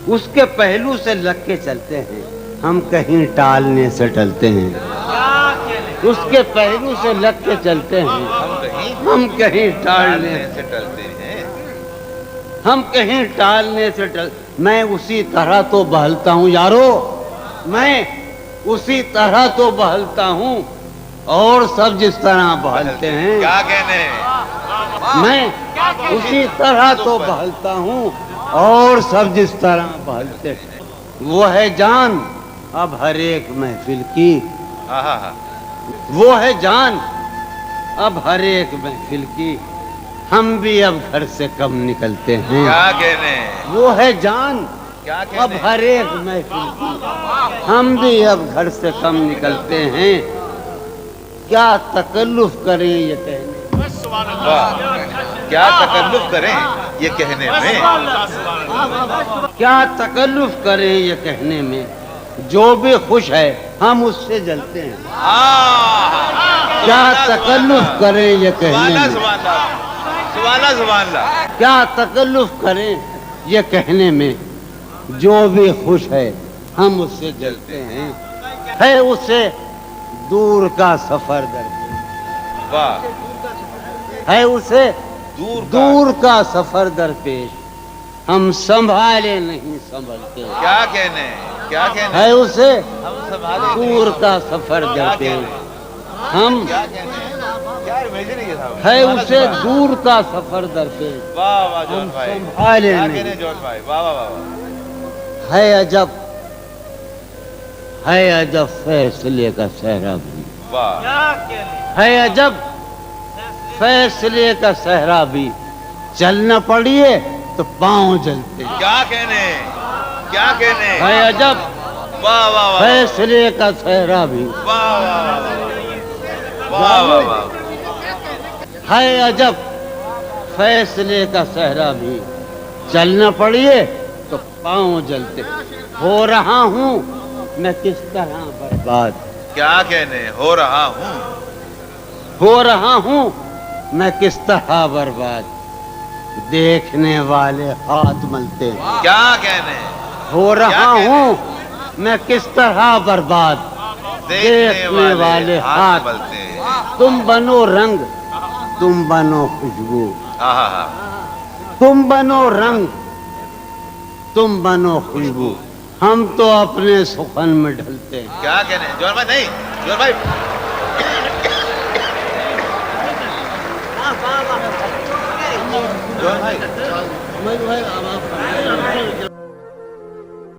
اس کے پہلو سے لگ کے چلتے ہیں، ہم کہیں ٹالنے سے ٹلتے ہیں۔ اس کے پہلو سے لگ کے چلتے ہیں، ہم کہیں ٹالنے سے ٹلتے ہیں۔ ہم کہیں ٹالنے سے میں اسی طرح تو بہلتا ہوں یارو، میں اسی طرح تو بہلتا ہوں، اور سب جس طرح بہلتے ہیں۔ کیا کہنے میں اسی طرح تو بہلتا ہوں، اور سب جس طرح بہلتے ہیں۔ وہ ہے جان اب ہر ایک محفل کی، وہ ہے جان اب ہر ایک محفل کی، ہم بھی اب گھر سے کم نکلتے ہیں۔ کیا کہنے وہ ہے جان اب ہر ایک محفل کی، ہم بھی اب گھر سے کم نکلتے ہیں۔ کیا تکلف کریں یہ کہنے، کیا تکلف کریں یہ کہنے میں، کیا تکلف کریں یہ کہنے میں، جو بھی خوش ہے ہم اس سے جلتے ہیں۔ کیا تکلف کریں یہ کہنے میں، سبحان اللہ، کیا تکلف کریں یہ کہنے میں، جو بھی خوش ہے ہم اس سے جلتے ہیں۔ ہے اسے دور کا سفر درپیش، واہ، ہے اسے دور کا سفر درپیش، ہم سنبھالے نہیں سنبھلتے۔ کیا کہنے، کیا کہنے، ہے اسے دور کا سفر درپیش، ہم ہے اسے دور کا سفر درپیش، واہ واہ جون بھائی، سنبھالے کیا نہیں۔ کہنے جون بھائی، واہ واہ واہ، ہے عجب، ہے عجب فیصلے کا صحرا بھی، واہ، ہے عجب فیصلے کا صحرا بھی، چلنا پڑیے تو پاؤں جلتے۔ کیا کہنے، کیا کہنے، ہے عجب واہ واہ واہ، فیصلے کا صحرا بھی، واہ واہ واہ واہ، ہے عجب فیصلے کا صحرا بھی، چلنا پڑیے تو پاؤں جلتے۔ ہو رہا ہوں میں کس طرح برباد، کیا کہنے، ہو رہا ہوں، ہو رہا ہوں میں کس طرح برباد، دیکھنے والے ہاتھ ملتے ہیں۔ کیا کہنے، ہو رہا ہوں میں کس طرح برباد، دیکھنے والے ہاتھ، ملتے ہیں۔ تم بنو رنگ تم بنو خوشبو، ہاں، تم بنو رنگ تم بنو خوشبو، ہم تو اپنے سخن میں ڈھلتے ہیں۔ کیا کہنے جون بھائی، نہیں جون بھائی، جون بھائی،